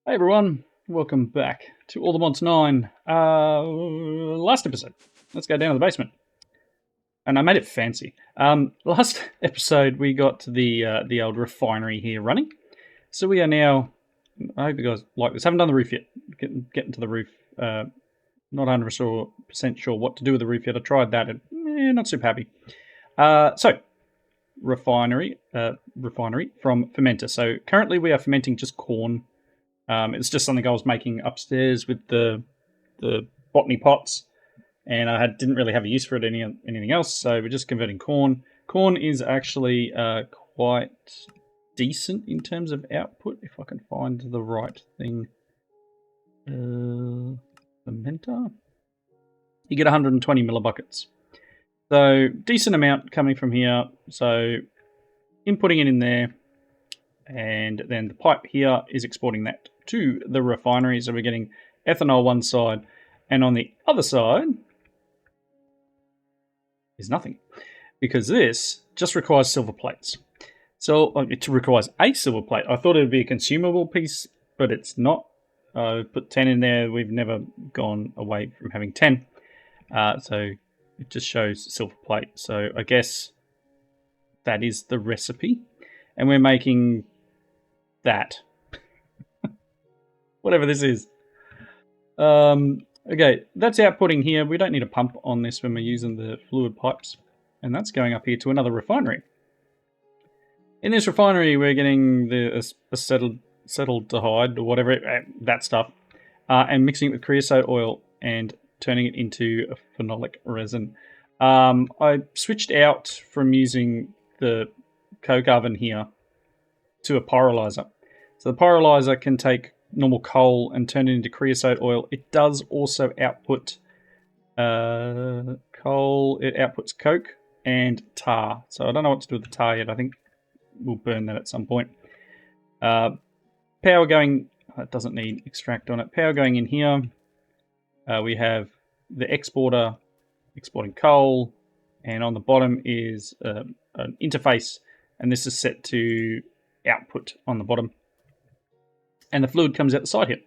Hey everyone, welcome back to All the Mods 9. Last episode, let's go down to the basement. And I made it fancy. Last episode, we got the old refinery here running. So we are now, I hope you guys like this. Haven't done the roof yet. Getting to the roof. Not 100% sure what to do with the roof yet. I tried that and not super happy. So, refinery from fermenter. So currently we are fermenting just corn. It's just something I was making upstairs with the botany pots, and I didn't really have a use for it anything else. So we're just converting corn. Corn is actually quite decent in terms of output, if I can find the right thing. Fermenter. You get 120 millibuckets. So decent amount coming from here. So inputting it in there, and then the pipe here is exporting that to the refinery. So we're getting ethanol one side, and on the other side is nothing, because this just requires silver plates. So it requires a silver plate. I thought it would be a consumable piece, but it's not. I put 10 in there. We've never gone away from having 10. So it just shows silver plate. So I guess that is the recipe. And we're making that. Whatever this is. Okay, that's outputting here. We don't need a pump on this when we're using the fluid pipes. And that's going up here to another refinery. In this refinery, we're getting the acetaldehyde or whatever, that stuff, and mixing it with creosote oil and turning it into a phenolic resin. I switched out from using the coke oven here to a pyrolyzer. So the pyrolyzer can take normal coal and turn it into creosote oil. It does also output coal. It outputs coke and tar. So I don't know what to do with the tar yet. I think we'll burn that at some point. Power going, it doesn't need extract on it. Power going in here. We have the exporter exporting coal, and on the bottom is an interface, and this is set to output on the bottom. And the fluid comes out the side here.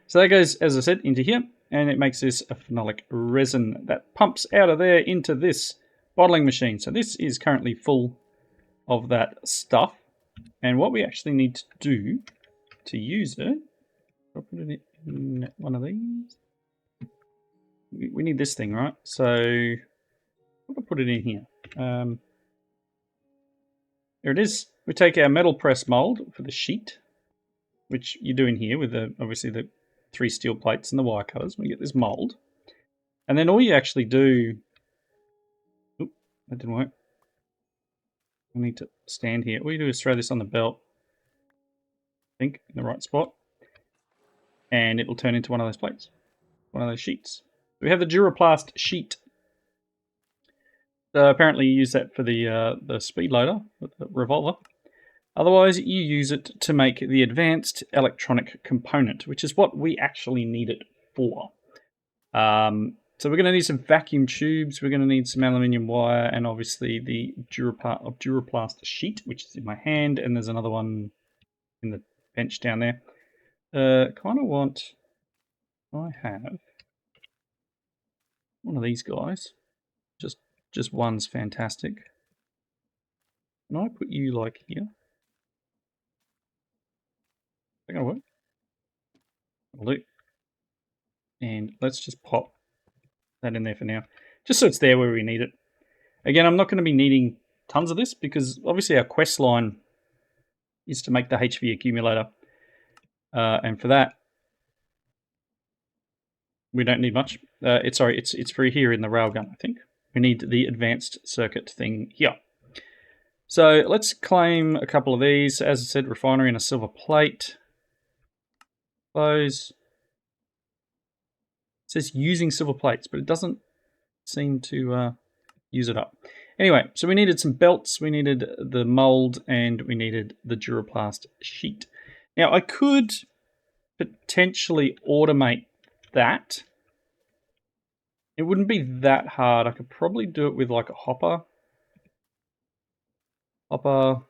So that goes, as I said, into here, and it makes this a phenolic resin that pumps out of there into this bottling machine. So this is currently full of that stuff. And what we actually need to do to use it, I'll put it in one of these. We need this thing, right? So I'll put it in here. There it is. We take our metal press mold for the sheet, which you do in here with obviously the 3 steel plates and the wire cutters. We get this mold. And then all you actually do... Oop, that didn't work. I need to stand here. All you do is throw this on the belt. I think in the right spot. And it will turn into one of those plates. One of those sheets. We have the Duraplast sheet. So apparently you use that for the speed loader, the revolver. Otherwise, you use it to make the advanced electronic component, which is what we actually need it for. So we're going to need some vacuum tubes, we're going to need some aluminium wire, and obviously the Duraplast sheet, which is in my hand, and there's another one in the bench down there. I have one of these guys. Just one's fantastic. Can I put you like here? Is that going to work? Will do. And let's just pop that in there for now, just so it's there where we need it. Again, I'm not going to be needing tons of this because obviously our quest line is to make the HV accumulator, and for that we don't need much. It's for here in the railgun. I think we need the advanced circuit thing here. So let's claim a couple of these. As I said, refinery and a silver plate. Close. It says using silver plates, but it doesn't seem to use it up. Anyway, so we needed some belts, we needed the mold, and we needed the Duraplast sheet. Now, I could potentially automate that. It wouldn't be that hard. I could probably do it with like a hopper. Hopper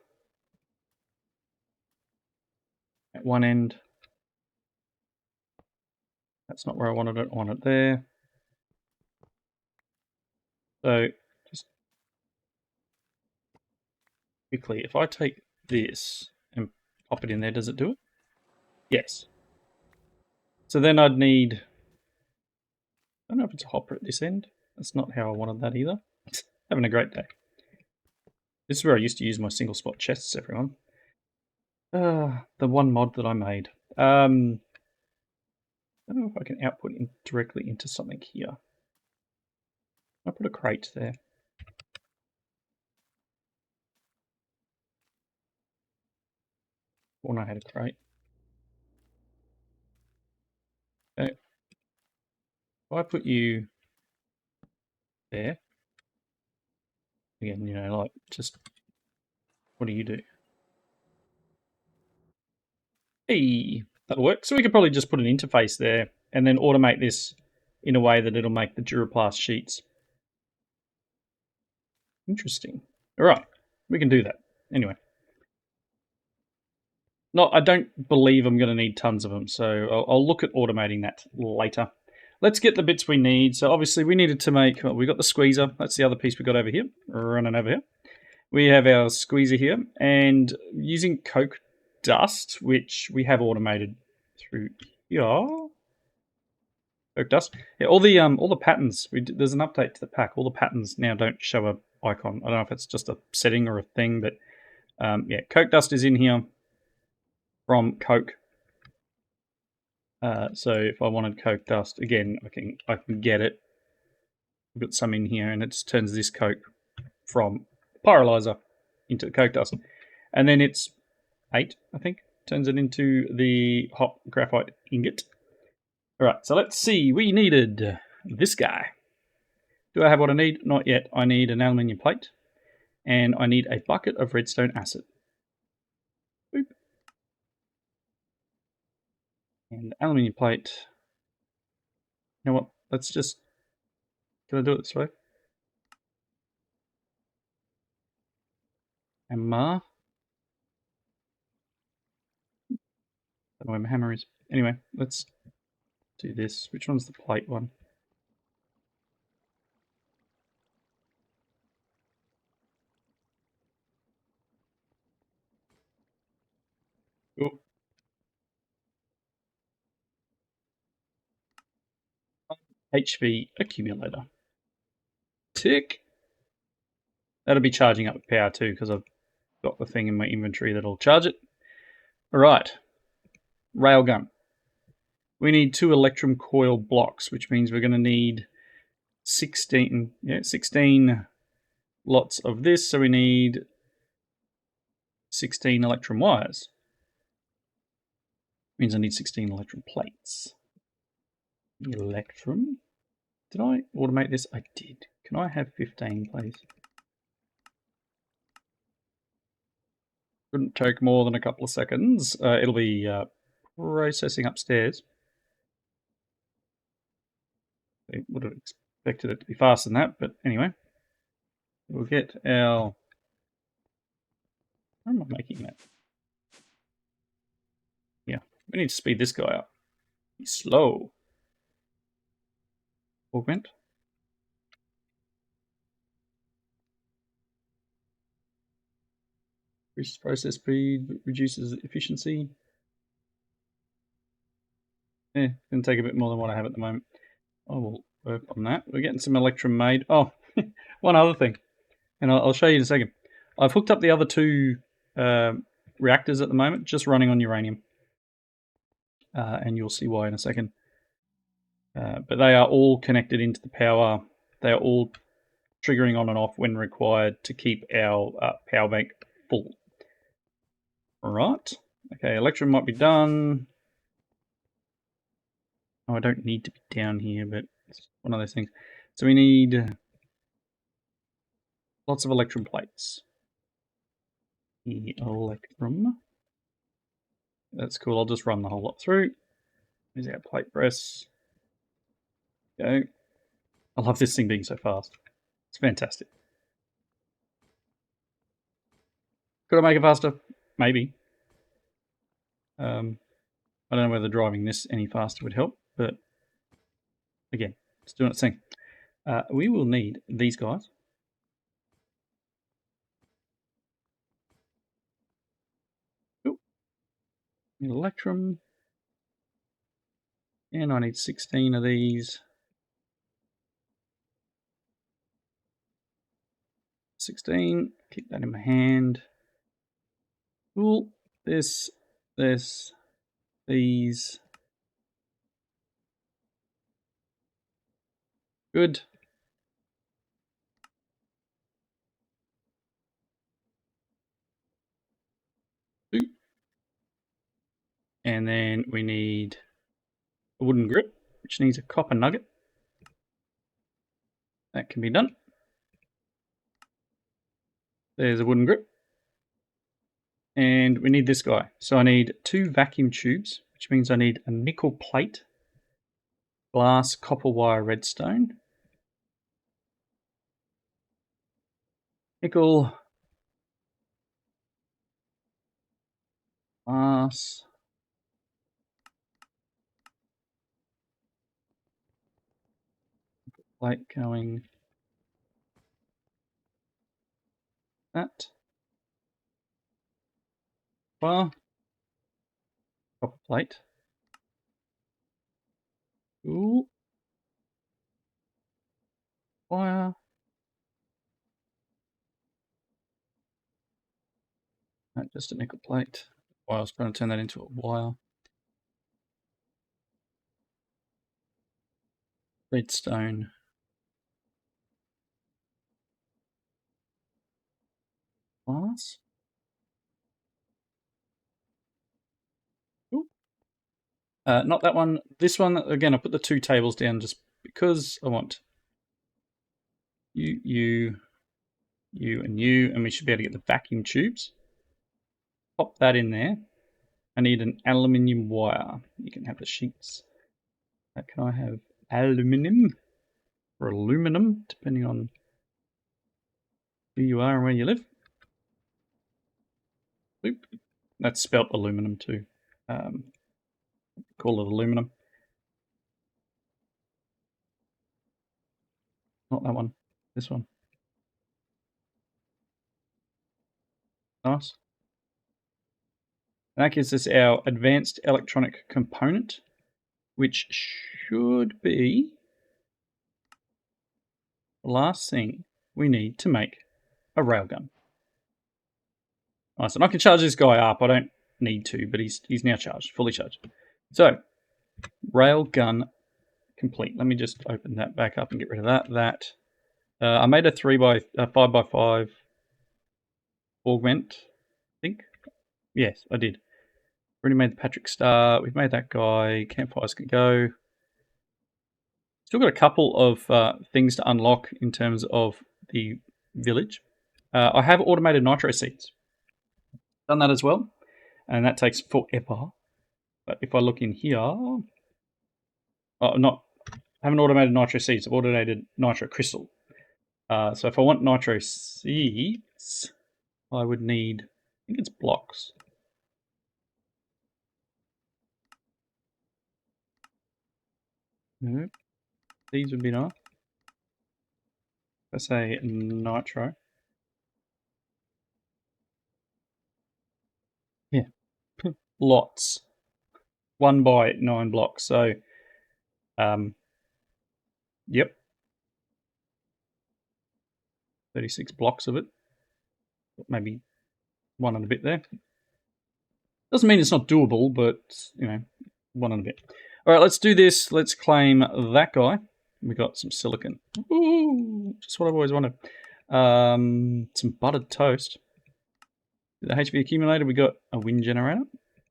at one end. That's not where I wanted it. I want it there. So just quickly, if I take this and pop it in there, does it do it? Yes. So then I'd need, I don't know if it's a hopper at this end. That's not how I wanted that either. Having a great day. This is where I used to use my single spot chests, everyone. The one mod that I made. I don't know if I can output directly into something here. I put a crate there. Or I had a crate. Okay. If I put you there, again, you know, like just what do you do? Hey, that'll work. So we could probably just put an interface there and then automate this in a way that it'll make the Duraplast sheets. Interesting. All right, we can do that. Anyway. No, I don't believe I'm going to need tons of them, so I'll look at automating that later. Let's get the bits we need. So obviously we needed to make, well, we got the squeezer. That's the other piece we got over here, running over here. We have our squeezer here, and using Coke dust, which we have automated through here. Coke dust. Yeah, all the patterns. There's an update to the pack. All the patterns now don't show a icon. I don't know if it's just a setting or a thing, but yeah, Coke dust is in here from Coke. So if I wanted Coke dust, again, I can get it. I've got some in here, and it just turns this Coke from pyrolyzer into the Coke dust. And then it's 8, I think, turns it into the hot graphite ingot. All right, so let's see. We needed this guy. Do I have what I need? Not yet. I need an aluminium plate, and I need a bucket of redstone acid. Boop. And aluminium plate. You know what? Let's just. Can I do it this way? Hammer. I don't know where my hammer is. Anyway, let's do this. Which one's the plate one? Oh. HV accumulator. Tick. That'll be charging up with power too, because I've got the thing in my inventory that'll charge it. All right. Railgun. We need 2 electrum coil blocks, which means we're going to need 16 lots of this. So we need 16 electrum wires. Means I need 16 electrum plates. Electrum. Did I automate this? I did. Can I have 15, please? Couldn't take more than a couple of seconds. It'll be processing upstairs. I would have expected it to be faster than that, but anyway. We'll get our... How am I making that? Yeah, we need to speed this guy up. He's slow. Augment. Increases process speed, reduces efficiency. Yeah, gonna take a bit more than what I have at the moment. I will work on that. We're getting some electrum made. Oh, one other thing, and I'll show you in a second. I've hooked up the other 2 reactors at the moment, just running on uranium. And you'll see why in a second. But they are all connected into the power. They are all triggering on and off when required to keep our power bank full. All right. Okay, electrum might be done. Oh, I don't need to be down here, but it's one of those things. So we need lots of electrum plates. The electrum. That's cool. I'll just run the whole lot through. Here's our plate press. Go. I love this thing being so fast. It's fantastic. Could I make it faster? Maybe. I don't know whether driving this any faster would help, but Again, it's doing its thing. We will need these guys. Ooh, Electrum. And I need 16 of these. 16. Keep that in my hand. Cool. This, these. Good. Two. And then we need a wooden grip, which needs a copper nugget. That can be done. There's a wooden grip. And we need this guy. So I need 2 vacuum tubes, which means I need a nickel plate, glass, copper wire, redstone, nickel, glass, plate going that, bar, copper plate. Ooh. Wire. No, just a nickel plate. Well, I was trying to turn that into a wire. Redstone. Glass. Ooh. Not that one. This one, again, I put the 2 tables down just because I want you, and we should be able to get the vacuum tubes. Pop that in there. I need an aluminium wire. You can have the sheets. Can I have aluminium or aluminum, depending on who you are and where you live? Oop. That's spelt aluminum too. Call it aluminum. Not that one. This one. Nice. And that gives us our advanced electronic component, which should be the last thing we need to make a railgun. Nice. And I can charge this guy up. I don't need to, but he's now charged, fully charged. So, railgun complete. Let me just open that back up and get rid of that. I made a 5x5 augment, I think. Yes, I did. Already made the Patrick Star. We've made that guy. Campfires can go. Still got a couple of things to unlock in terms of the village. I have automated nitro seeds. Done that as well, and that takes forever. But if I look in here, I haven't automated nitro seeds. I've automated nitro crystal. So if I want nitro seeds, I would need, I think it's blocks. Nope. These would be nice. Let's say nitro. Yeah. Lots. 1 by 9 blocks. So, yep. 36 blocks of it. Maybe 1 and a bit there. Doesn't mean it's not doable, but, 1 and a bit. All right, let's do this. Let's claim that guy. We got some silicon. Ooh, just what I've always wanted. Some buttered toast. The HV accumulator, we got a wind generator.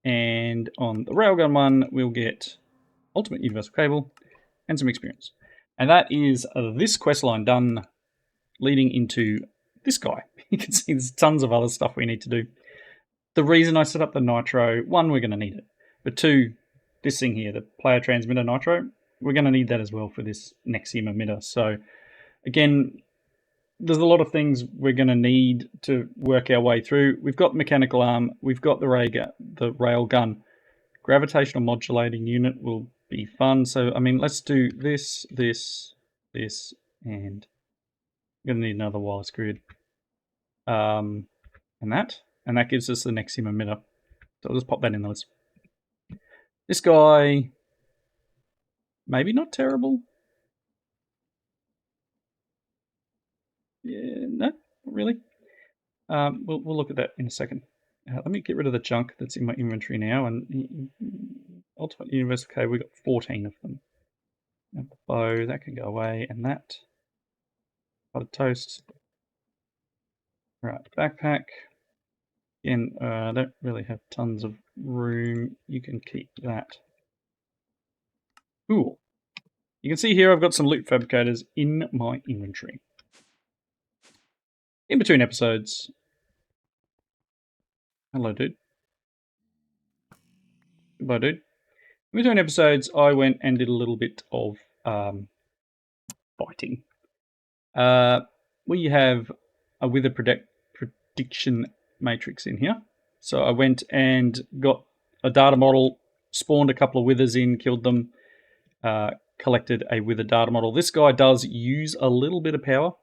And on the railgun one, we'll get ultimate universal cable and some experience. And that is this quest line done, leading into this guy. You can see there's tons of other stuff we need to do. The reason I set up the nitro, 1, we're going to need it. But 2, this thing here, the player transmitter nitro, we're going to need that as well for this Nexium emitter. So again, there's a lot of things we're going to need to work our way through. We've got mechanical arm, we've got the rail gun. Gravitational modulating unit will be fun. So, I mean, let's do this, this, this, and I'm going to need another wireless grid. And that gives us the Nexium emitter. So I'll just pop that in the list. This guy, maybe not terrible. Yeah, no, not really. We'll look at that in a second. Let me get rid of the junk that's in my inventory now. And Ultimate Universe, okay, we got 14 of them. And the bow, that can go away. And that. Buttered toast. Right, backpack. Again, I don't really have tons of room. You can keep that. Cool. You can see here I've got some loot fabricators in my inventory. In between episodes. Hello, dude. Goodbye, dude. In between episodes, I went and did a little bit of fighting. We have a wither prediction matrix in here. So I went and got a data model, spawned a couple of withers in, killed them, collected a wither data model. This guy does use a little bit of power.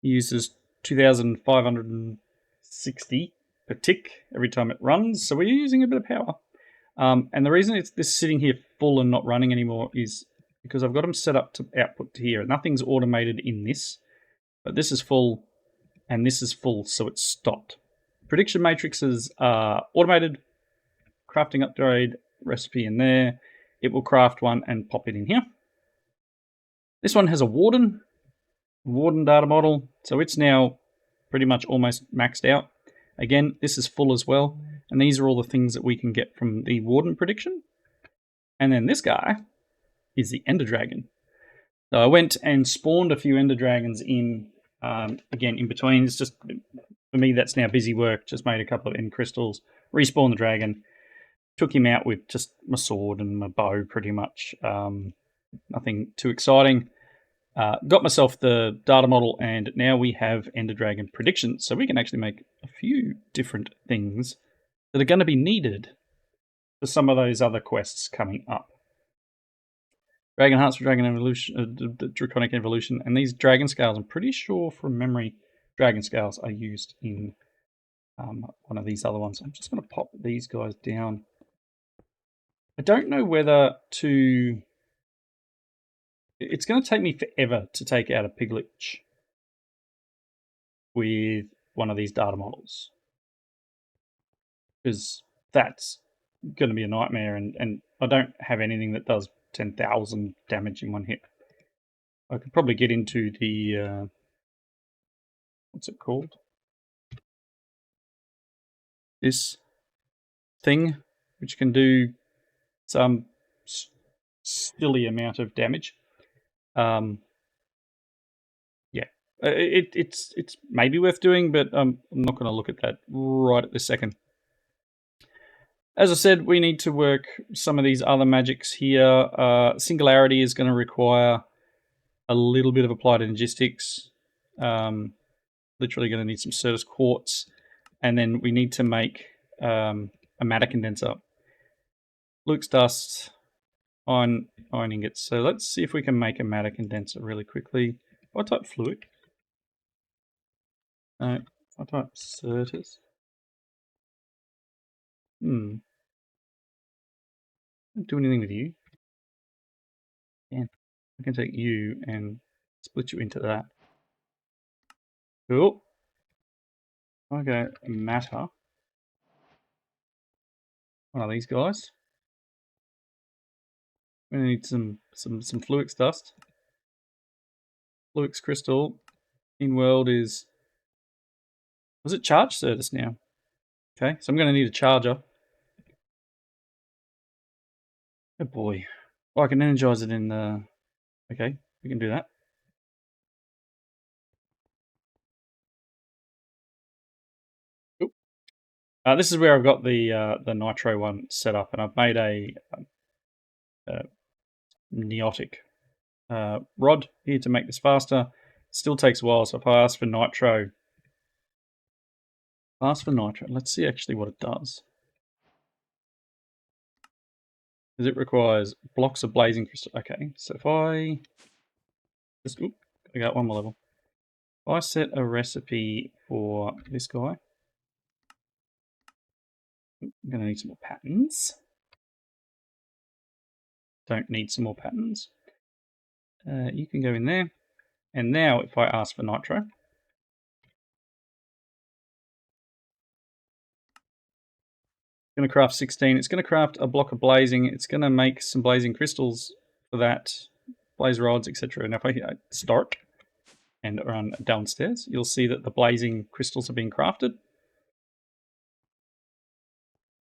He uses 2,560 per tick every time it runs, so we're using a bit of power. And the reason it's this sitting here full and not running anymore is because I've got them set up to output to here. Nothing's automated in this, but this is full and this is full, so it's stopped. Prediction matrices are automated, crafting upgrade, recipe in there. It will craft one and pop it in here. This one has a warden data model, so it's now pretty much almost maxed out. Again, this is full as well, and these are all the things that we can get from the warden prediction. And then this guy is the Ender Dragon. So I went and spawned a few Ender Dragons in, again, in between. It's just, for me, that's now busy work. Just made a couple of end crystals, respawned the dragon, took him out with just my sword and my bow, pretty much. Nothing too exciting. Got myself the data model, and now we have Ender Dragon predictions. So we can actually make a few different things that are going to be needed for some of those other quests coming up. Dragon Hearts for Dragon Evolution, Draconic Evolution, and these Dragon Scales, I'm pretty sure from memory, Dragon Scales are used in one of these other ones. I'm just going to pop these guys down. I don't know whether to... It's going to take me forever to take out a Piglich with one of these data models, because that's going to be a nightmare, and I don't have anything that does 10,000 damage in one hit. I could probably get into the what's it called? This thing, which can do some silly amount of damage. Yeah, it's maybe worth doing, but I'm not going to look at that right at this second. As I said, we need to work some of these other magics here. Singularity is going to require a little bit of applied energistics. Literally going to need some Certus quartz. And then we need to make a matter condenser. Luke's dust, iron ingots. So let's see if we can make a matter condenser really quickly. I type fluid. No, I type Certus. Don't do anything with you. Yeah, I can take you and split you into that. Cool. Okay, matter. One of these guys. We need some Fluix dust. Fluix crystal. In world is... Was it charge Certus now? Okay, so I'm going to need a charger. Oh boy. Oh, I can energize it in the... Okay, we can do that. This is where I've got the nitro one set up, and I've made a neotic rod here to make this faster. It still takes a while, so if I ask for nitro, let's see actually what it does. Because it requires blocks of blazing crystal. Okay, so if I just, I got one more level. If I set a recipe for this guy, I'm going to need some more patterns. Don't need some more patterns. You can go in there. And now if I ask for nitro, going to craft 16. It's going to craft a block of blazing. It's going to make some blazing crystals for that, blaze rods, etc. And if I start and run downstairs, you'll see that the blazing crystals are being crafted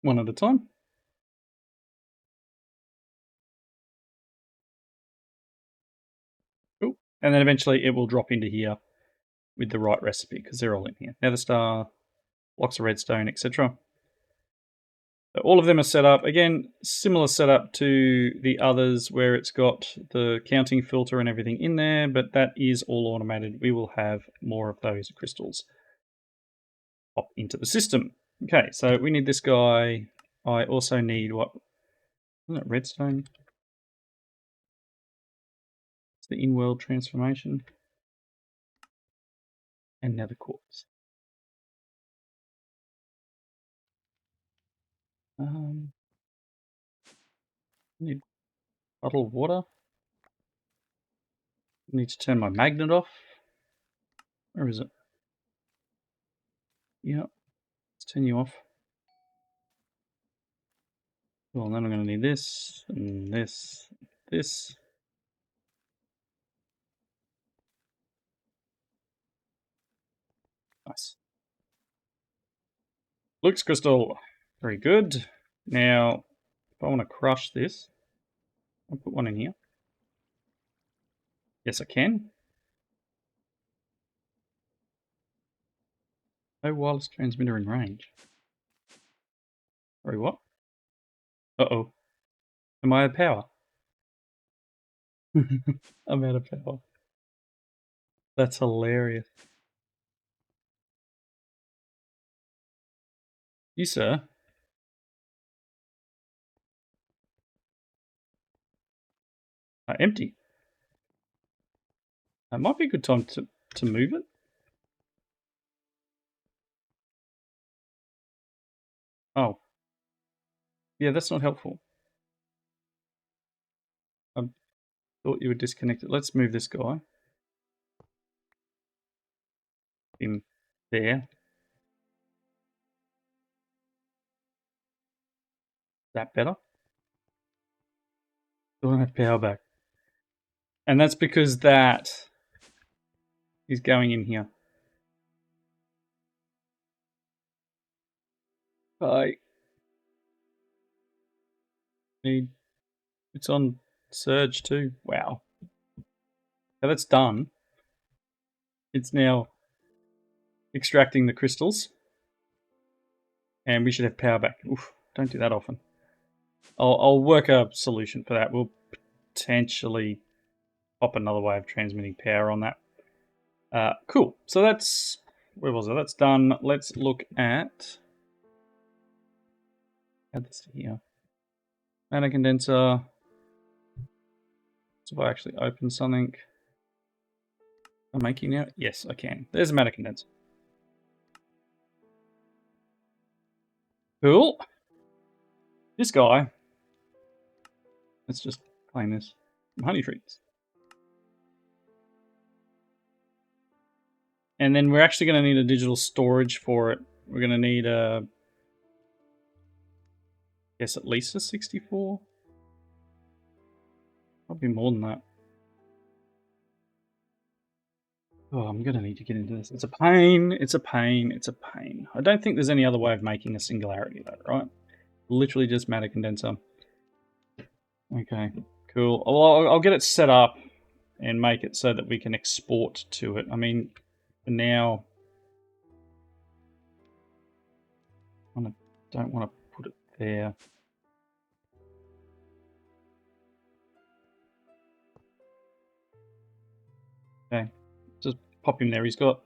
one at a time. Cool. And then eventually it will drop into here with the right recipe because they're all in here. Nether star, blocks of redstone, etc. So all of them are set up. Again, similar setup to the others where it's got the counting filter and everything in there, but that is all automated. We will have more of those crystals pop into the system. Okay, so we need this guy. I also need what? Isn't it redstone? It's the in-world transformation. And nether quartz. Need a bottle of water. Need to turn my magnet off. Where is it? Yeah, let's turn you off. Well, then I'm going to need this, and this, this. Nice. Looks crystal. Very good. Now, if I want to crush this, I'll put one in here. Yes, I can. No wireless transmitter in range. Sorry, what? Uh-oh. Am I out of power? I'm out of power. That's hilarious. You, sir? Are empty. That might be a good time to move it. Oh. Yeah, that's not helpful. I thought you would disconnect it. Let's move this guy. In there. That better? Still don't have power back. And that's because that is going in here. I need... It's on surge too. Wow. Now that's done. It's now extracting the crystals. And we should have power back. Oof, don't do that often. I'll work a solution for that. We'll potentially pop another way of transmitting power on that. Cool. So that's... Where was it? That's done. Let's look at... Add this to here. Matter condenser. So if I actually open something... I'm making now? Yes, I can. There's a matter condenser. Cool. This guy. Let's just claim this. Some honey trees. And then we're actually going to need a digital storage for it. We're going to need a... Yes, at least a 64. Probably more than that. Oh, I'm going to need to get into this. It's a pain. It's a pain. It's a pain. I don't think there's any other way of making a singularity though, right? Literally just matter condenser. Okay, cool. I'll get it set up and make it so that we can export to it. I mean, for now, I don't want to put it there. Okay, just pop him there. He's got...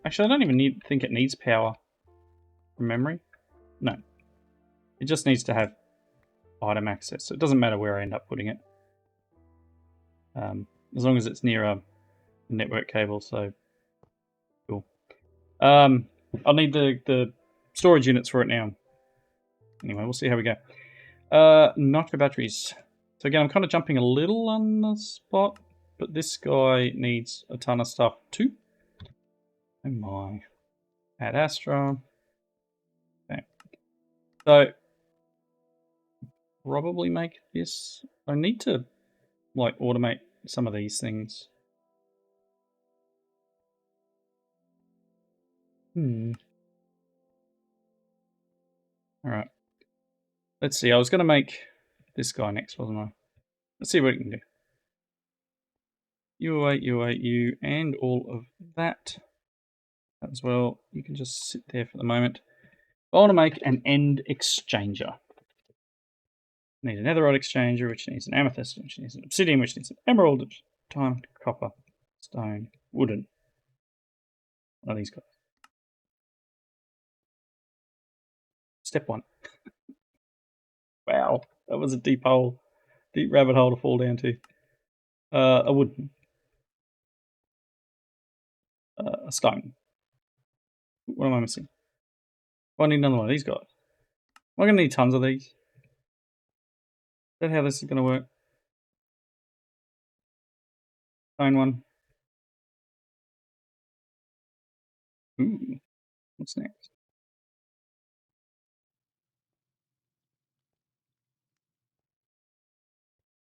Actually, I don't even think it needs power from memory. No. It just needs to have item access. So it doesn't matter where I end up putting it. As long as it's near a network cable, so cool. I'll need the storage units for it now. Anyway, we'll see how we go. Nitro batteries. So again, I'm kind of jumping a little on the spot, but this guy needs a ton of stuff too. Oh my. Add Astra. Okay. So, probably make this... I need to, like, automate some of these things. Alright. Let's see, I was going to make this guy next, wasn't I? Let's see what we can do. You await, you, and all of that as well. You can just sit there for the moment. I want to make an end exchanger. Need a netherite exchanger, which needs an amethyst, which needs an obsidian, which needs an emerald, diamond, copper, stone, wooden. One of these guys. Step 1. Wow, that was a deep hole, deep rabbit hole to fall down to. A wooden, a stone. What am I missing? Oh, I need another one of these guys. Am I going to need tons of these? Is that how this is going to work? Stone one. Ooh, what's next?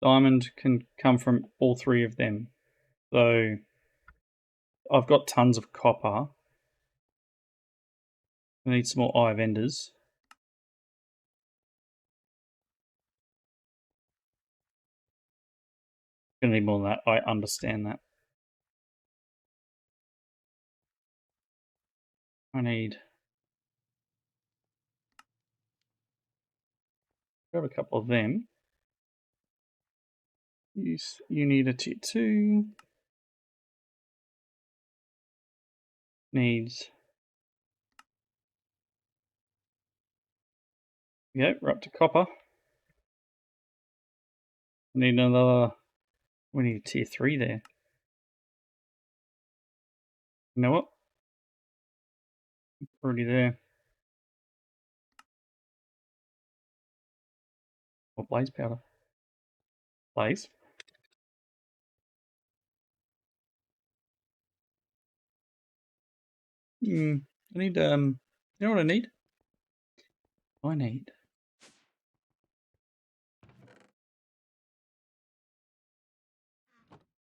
Diamond can come from all 3 of them. So I've got tons of copper. I need some more Eye of Enders. Gonna need more than that. I understand that. I need... grab a couple of them. You need a tier 2. Needs... yeah, we're up to copper. I need another... we need a tier 3 there. You know what? Already there. Or blaze powder. Blaze. I need, you know what I need? I need...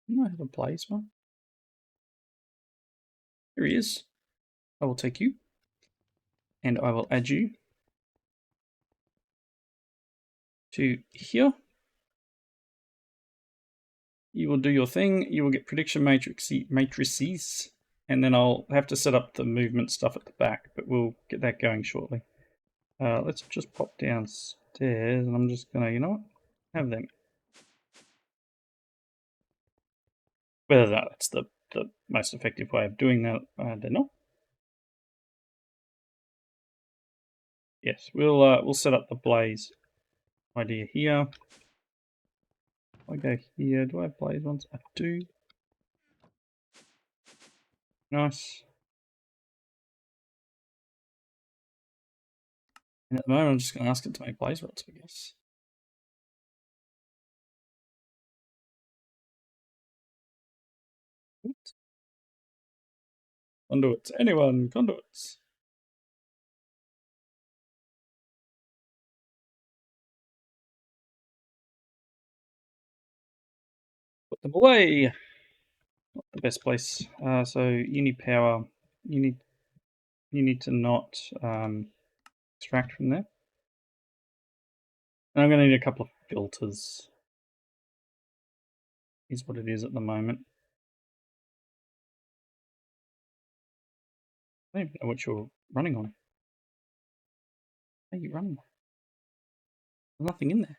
do I have a blaze one? Here he is. I will take you. And I will add you to here. You will do your thing. You will get prediction matrices. And then I'll have to set up the movement stuff at the back, but we'll get that going shortly. Let's just pop downstairs, and I'm just gonna, you know what? Have them. Whether that's the most effective way of doing that, I don't know. Yes, we'll set up the blaze idea here. I go here. Do I have blaze ones? I do. Nice. And at the moment, I'm just going to ask it to make blaze rods, I guess. Conduits. Anyone, conduits. Put them away. Not the best place. So you need power. You need to not extract from there. And I'm going to need a couple of filters. Is what it is at the moment. I don't even know what you're running on. How are you running? There's nothing in there.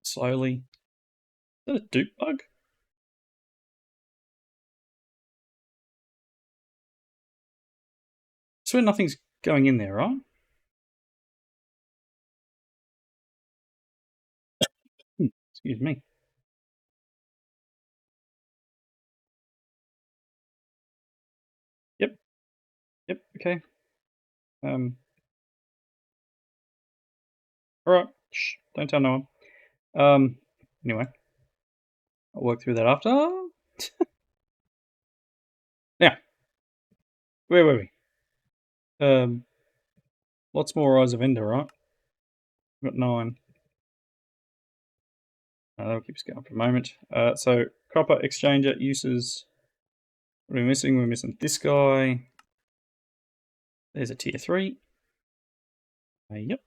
Slowly. Is that a dupe bug? So nothing's going in there, right? Excuse me. Yep. Yep. Okay. Um. All right. Shh. Don't tell no one. Anyway, I'll work through that after. Now, where were we? Lots more Eyes of Ender, right? We've got 9. That'll keep us going for a moment. So copper exchanger uses. What are we missing? We're missing this guy. There's a tier 3. Yep.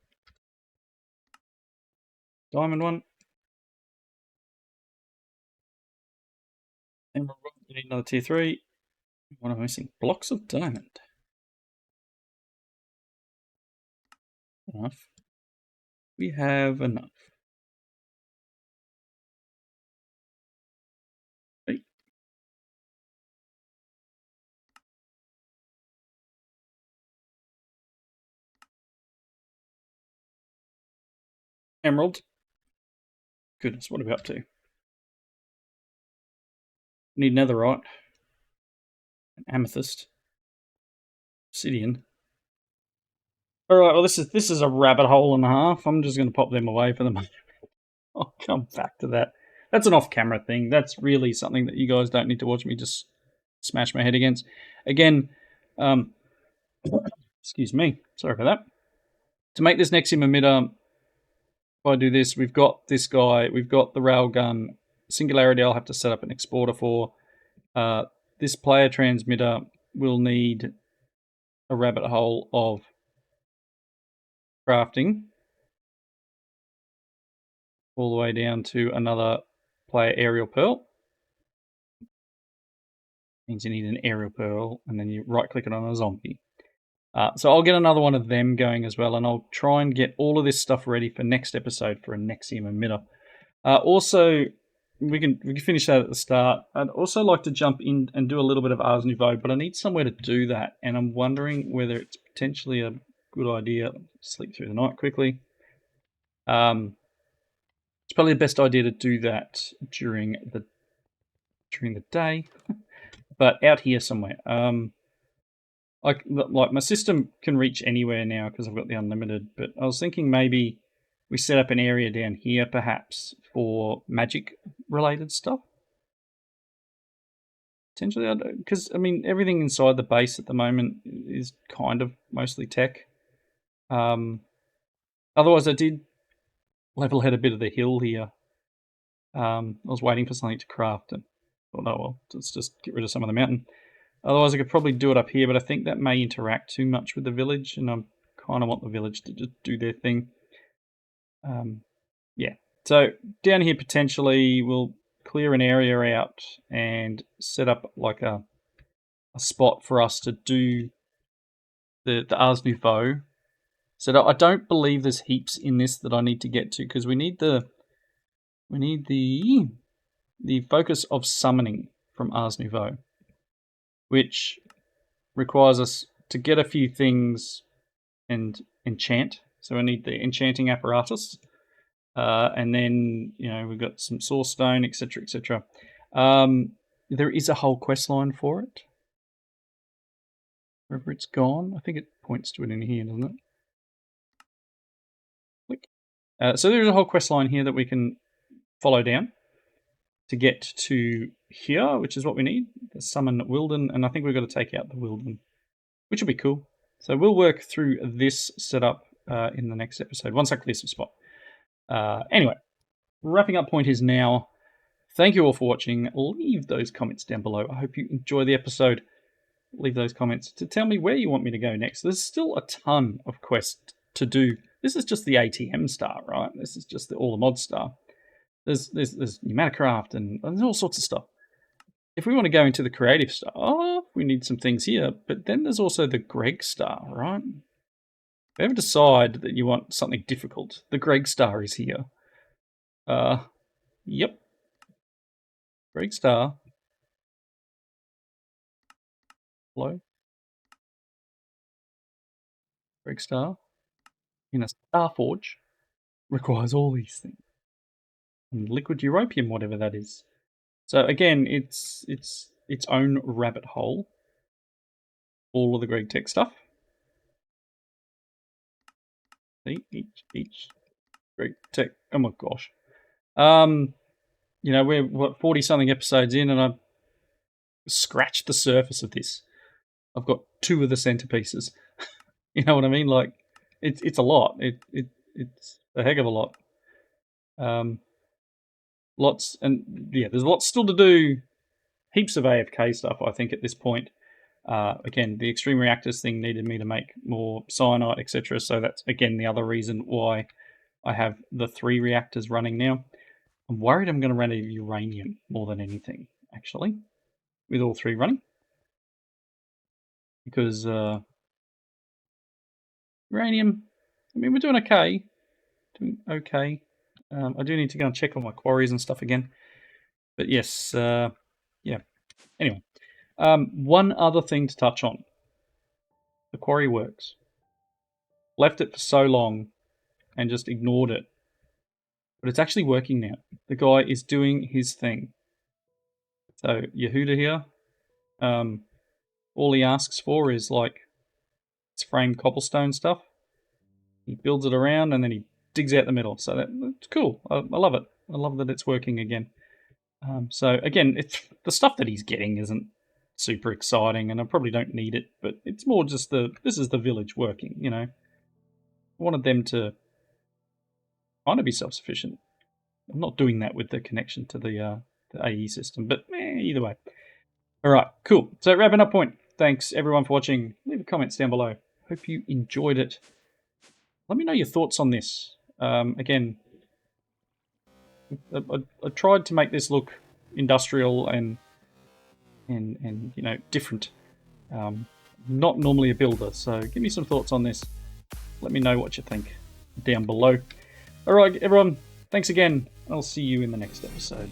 Diamond one. Emerald one. We need another tier 3. What am I missing? Blocks of diamond. Enough. We have enough. Hey. Emerald. Goodness, what are we up to? Need netherite. An amethyst. Obsidian. Alright, well this is a rabbit hole and a half. I'm just gonna pop them away for the moment. I'll come back to that. That's an off-camera thing. That's really something that you guys don't need to watch me just smash my head against. Again, um, excuse me. Sorry for that. To make this next emitter, if I do this, we've got this guy. We've got the railgun. Singularity I'll have to set up an exporter for. This player transmitter will need a rabbit hole of crafting all the way down to another player aerial pearl. Means you need an aerial pearl, and then you right click it on a zombie. So I'll get another one of them going as well, and I'll try and get all of this stuff ready for next episode for a Nexium emitter. Also, we can finish that at the start. I'd also like to jump in and do a little bit of Ars Nouveau, but I need somewhere to do that, and I'm wondering whether it's potentially a good idea. Sleep through the night quickly. It's probably the best idea to do that during the day, but out here somewhere. Like my system can reach anywhere now because I've got the unlimited. But I was thinking maybe we set up an area down here, perhaps for magic related stuff. Potentially, because I mean everything inside the base at the moment is kind of mostly tech. Otherwise, I did level head a bit of the hill here. I was waiting for something to craft and thought, oh well, let's just get rid of some of the mountain. Otherwise, I could probably do it up here, but I think that may interact too much with the village, and I kind of want the village to just do their thing. Yeah. So down here, potentially, we'll clear an area out and set up like a spot for us to do the Ars Nouveau. So I don't believe there's heaps in this that I need to get to because we need the focus of summoning from Ars Nouveau, which requires us to get a few things and enchant. So I need the enchanting apparatus, and then we've got some source stone, etc., etc. There is a whole quest line for it. Wherever it's gone, I think it points to it in here, doesn't it? Click. So there's a whole quest line here that we can follow down to get to here, which is what we need. The summon Wilden, and I think we've got to take out the Wilden, which will be cool. So we'll work through this setup in the next episode once I clear some spot. Anyway, wrapping up point is now. Thank you all for watching. Leave those comments down below. I hope you enjoy the episode. Leave those comments to tell me where you want me to go next. There's still a ton of quests to do. This is just the ATM Star, right? This is just all the mod star. There's Humanicraft and there's all sorts of stuff. If we want to go into the creative star, we need some things here. But then there's also the Gregstar, right? If you ever decide that you want something difficult, the Gregstar is here. Yep. Gregstar. Hello? Gregstar in a Star Forge requires all these things. And liquid europium, whatever that is. So again, it's its own rabbit hole. All of the Greg Tech stuff. See, each Greg Tech. Oh my gosh. You know, we're what 40 something episodes in, and I've scratched the surface of this. I've got 2 of the centerpieces. You know what I mean? Like, it's a lot. It's a heck of a lot. Lots, and yeah, there's lots still to do. Heaps of AFK stuff, I think, at this point. Again, the extreme reactors thing needed me to make more cyanide, etc. So that's again the other reason why I have the 3 reactors running now. I'm worried I'm going to run out of uranium more than anything, actually, with all 3 running, because uranium. I mean, we're doing okay. I do need to go and check on my quarries and stuff again. But yes, yeah. Anyway, one other thing to touch on. The quarry works. Left it for so long and just ignored it. But it's actually working now. The guy is doing his thing. So Yehuda here, all he asks for is like his framed cobblestone stuff. He builds it around and then he digs out the middle. So that's cool. I love it. I love that it's working again. So again, it's the stuff that he's getting isn't super exciting, and I probably don't need it. But it's more just this is the village working. You know, I wanted them to kind of be self-sufficient. I'm not doing that with the connection to the AE system, but either way. All right, cool. So wrapping up point. Thanks everyone for watching. Leave a comments down below. Hope you enjoyed it. Let me know your thoughts on this. Again, I tried to make this look industrial and you know different. Not normally a builder, so give me some thoughts on this. Let me know what you think down below. All right, everyone. Thanks again. I'll see you in the next episode.